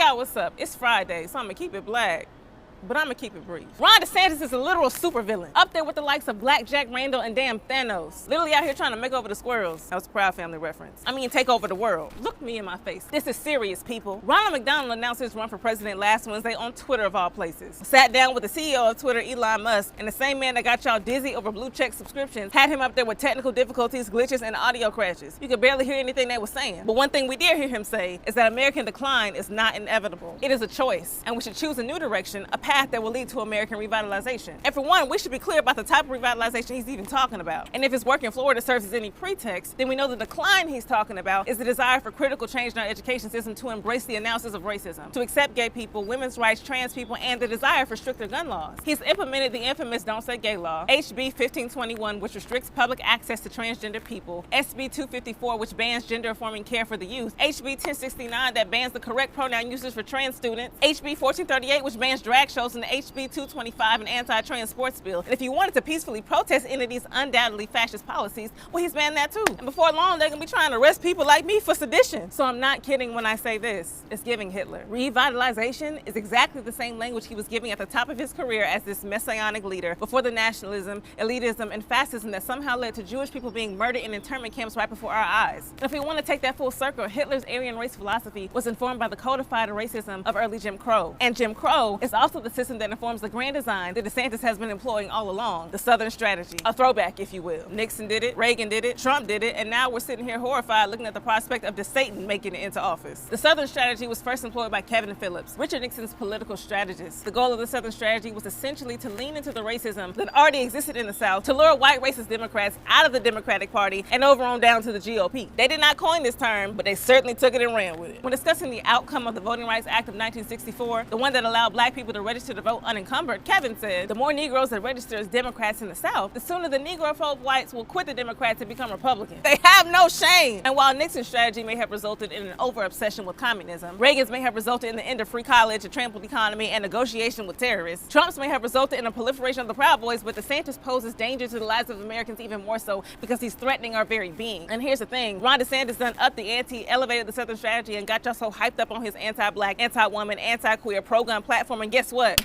y'all, what's up? It's Friday, so I'm gonna keep it black, but I'm gonna keep it brief. Ron DeSantis is a literal supervillain, up there with the likes of Black Jack Randall and damn Thanos. Literally out here trying to make over the squirrels. That was a Proud Family reference. I mean, take over the world. Look me in my face. This is serious, people. Ronald McDonald announced his run for president last Wednesday on Twitter of all places. Sat down with the CEO of Twitter, Elon Musk, and the same man that got y'all dizzy over blue check subscriptions had him up there with technical difficulties, glitches, and audio crashes. You could barely hear anything they were saying. But one thing we did hear him say is that American decline is not inevitable. It is a choice, and we should choose a new direction, a path that will lead to American revitalization. And for one, we should be clear about the type of revitalization he's even talking about. And if his work in Florida serves as any pretext, then we know the decline he's talking about is the desire for critical change in our education system to embrace the analysis of racism, to accept gay people, women's rights, trans people, and the desire for stricter gun laws. He's implemented the infamous Don't Say Gay law, HB 1521, which restricts public access to transgender people, SB 254, which bans gender-affirming care for the youth, HB 1069, that bans the correct pronoun usage for trans students, HB 1438, which bans drag shows, and the HB 225, an anti-trans sports bill. And if you wanted to peacefully protest any of these undoubtedly fascist policies, well, he's banned that too. And before long, they're gonna be trying to arrest people like me for sedition. So I'm not kidding when I say this. It's giving Hitler. Revitalization is exactly the same language he was giving at the top of his career as this messianic leader before the nationalism, elitism, and fascism that somehow led to Jewish people being murdered in internment camps right before our eyes. And if we want to take that full circle, Hitler's Aryan race philosophy was informed by the codified racism of early Jim Crow. And Jim Crow is also the system that informs the grand design that DeSantis has been employing all along, the Southern strategy. A throwback, if you will. Nixon did it, Reagan did it, Trump did it, and now we're sitting here horrified looking at the prospect of DeSatan making it into office. The Southern strategy was first employed by Kevin Phillips, Richard Nixon's political strategist. The goal of the Southern strategy was essentially to lean into the racism that already existed in the South, to lure white racist Democrats out of the Democratic Party and over on down to the GOP. They did not coin this term, but they certainly took it and ran with it. When discussing the outcome of the Voting Rights Act of 1964, the one that allowed black people to register to vote unencumbered, Kevin said, the more Negroes that register as Democrats in the South, the sooner the Negrophobe whites will quit the Democrats and become Republicans. They have no shame. And while Nixon's strategy may have resulted in an over-obsession with communism, Reagan's may have resulted in the end of free college, a trampled economy, and negotiation with terrorists, Trump's may have resulted in a proliferation of the Proud Boys, but DeSantis poses danger to the lives of Americans even more so because he's threatening our very being. And here's the thing, Ron DeSantis done upped the ante, elevated the Southern strategy, and got y'all so hyped up on his anti-black, anti-woman, anti-queer, pro-gun platform, and guess what?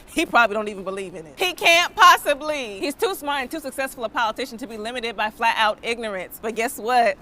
He probably don't even believe in it. He can't possibly. He's too smart and too successful a politician to be limited by flat-out ignorance. But guess what?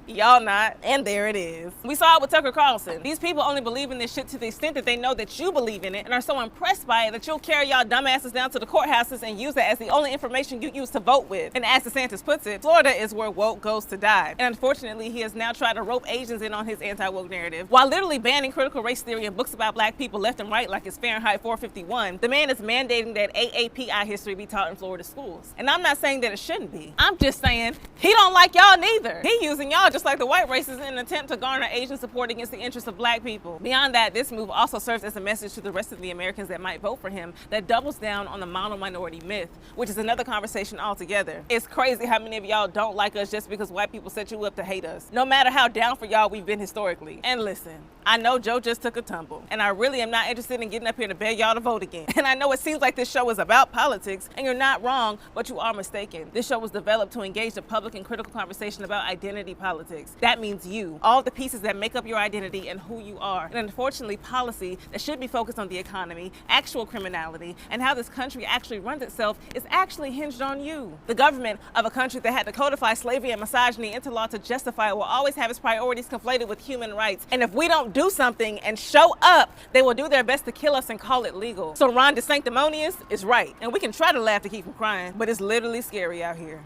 Y'all not. And there it is. We saw it with Tucker Carlson. These people only believe in this shit to the extent that they know that you believe in it and are so impressed by it that you'll carry y'all dumbasses down to the courthouses and use it as the only information you use to vote with. And as DeSantis puts it, Florida is where woke goes to die. And unfortunately, he has now tried to rope Asians in on his anti-woke narrative. While literally banning critical race theory and books about black people left and right like it's Fahrenheit 451, the man is mandating that AAPI history be taught in Florida schools. And I'm not saying that it shouldn't be. I'm just saying he don't like y'all neither. He using y'all just like the white racists in an attempt to garner Asian support against the interests of black people. Beyond that, this move also serves as a message to the rest of the Americans that might vote for him that doubles down on the mono-minority myth, which is another conversation altogether. It's crazy how many of y'all don't like us just because white people set you up to hate us, no matter how down for y'all we've been historically. And listen, I know Joe just took a tumble, and I really am not interested in getting up here to beg y'all to vote again. And I know it seems like this show is about politics, and you're not wrong, but you are mistaken. This show was developed to engage the public in critical conversation about identity politics. That means you, all the pieces that make up your identity and who you are. And unfortunately, policy that should be focused on the economy, actual criminality, and how this country actually runs itself is actually hinged on you. The government of a country that had to codify slavery and misogyny into law to justify it will always have its priorities conflated with human rights. And if we don't do something and show up, they will do their best to kill us and call it legal. So Ron DeSanctimonious is right. And we can try to laugh to keep from crying, but it's literally scary out here.